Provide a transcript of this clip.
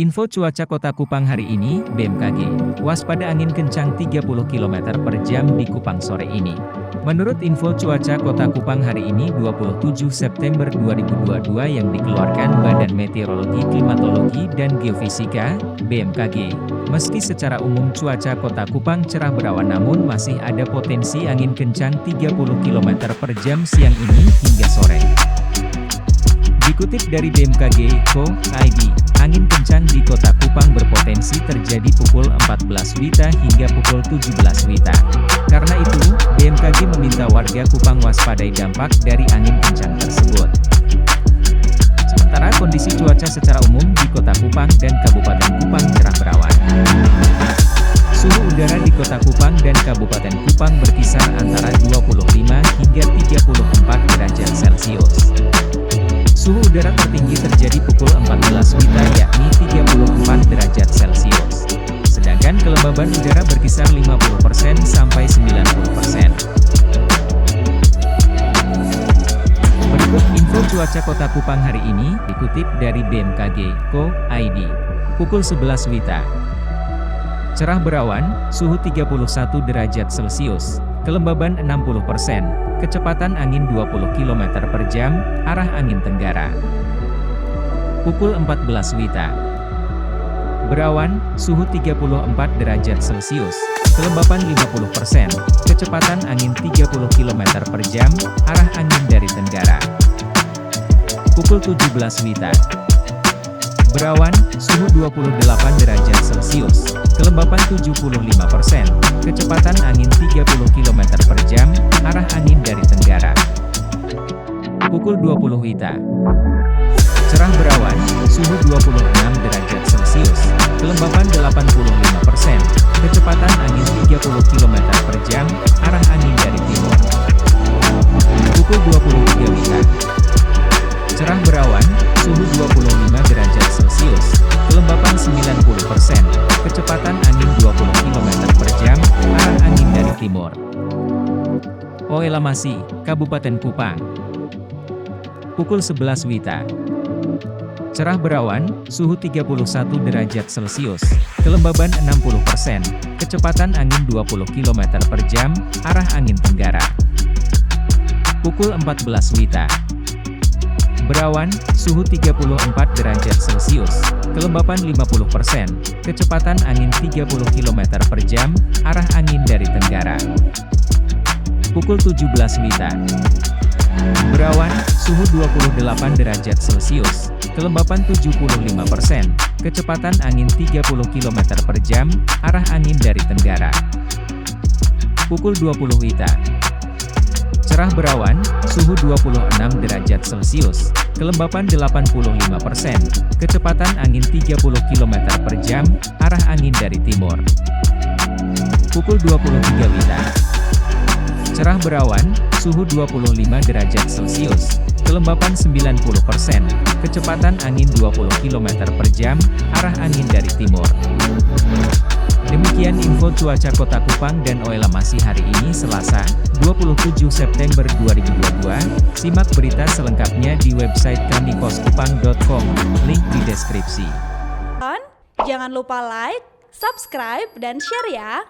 Info cuaca Kota Kupang hari ini, BMKG. Waspada angin kencang 30 km per jam di Kupang sore ini. Menurut info cuaca Kota Kupang hari ini 27 September 2022 yang dikeluarkan Badan Meteorologi, Klimatologi, dan Geofisika, BMKG. Meski secara umum cuaca Kota Kupang cerah berawan namun masih ada potensi angin kencang 30 km per jam siang ini hingga sore. Dikutip dari BMKG.co.id, angin kencang di Kota Kupang berpotensi terjadi pukul 14 WITA hingga pukul 17 WITA. Karena itu, BMKG meminta warga Kupang waspadai dampak dari angin kencang tersebut. Sementara kondisi cuaca secara umum di Kota Kupang dan Kabupaten Kupang cerah berawan. Suhu udara di Kota Kupang dan Kabupaten Kupang berkisar antara 25 hingga 34 derajat Celcius. Suhu udara tertinggi terjadi pukul 14 WITA yakni 34 derajat Celcius. Sedangkan kelembaban udara berkisar 50% sampai 90%. Berikut info cuaca Kota Kupang hari ini dikutip dari BMKG.co.id. Pukul 11 WITA. Cerah berawan, suhu 31 derajat Celcius, kelembaban 60%, kecepatan angin 20 km per jam, arah angin tenggara. Pukul 14 WITA. Berawan, suhu 34 derajat Celcius, kelembapan 50%, kecepatan angin 30 km per jam, arah angin dari tenggara. Pukul 17 WITA. Berawan, suhu 28 derajat Celcius, kelembapan 75%, kecepatan angin 30 km per jam, arah angin dari tenggara. Pukul 20 WITA. Cerah berawan, suhu 26 derajat Celcius, kelembapan 85%, kecepatan angin 30 km per jam, arah angin dari timur. Pukul 23 WITA. Cerah berawan, suhu 25 derajat Celcius, kelembapan 90%, kecepatan angin 20 km per jam, arah angin dari timur. Oelamasi, Kabupaten Kupang. Pukul 11 WITA. Cerah berawan, suhu 31 derajat Celcius, kelembaban 60%, kecepatan angin 20 km per jam, arah angin tenggara. Pukul 14 WITA. Berawan, suhu 34 derajat Celcius, kelembapan 50%, kecepatan angin 30 km per jam, arah angin dari tenggara. Pukul 17 WITA. Berawan, suhu 28 derajat Celcius, kelembapan 75%, kecepatan angin 30 km per jam, arah angin dari tenggara. Pukul 20 WITA. Cerah berawan, suhu 26 derajat Celcius, kelembapan 85%, kecepatan angin 30 km per jam, arah angin dari timur. Pukul 23 WITA. Cerah berawan, suhu 25 derajat Celcius, kelembapan 90%, kecepatan angin 20 km per jam, arah angin dari timur. Demikian info cuaca Kota Kupang dan Oelamasi hari ini Selasa, 27 September 2022. Simak berita selengkapnya di website kami poskupang.com, link di deskripsi. Jangan lupa like, subscribe, dan share ya!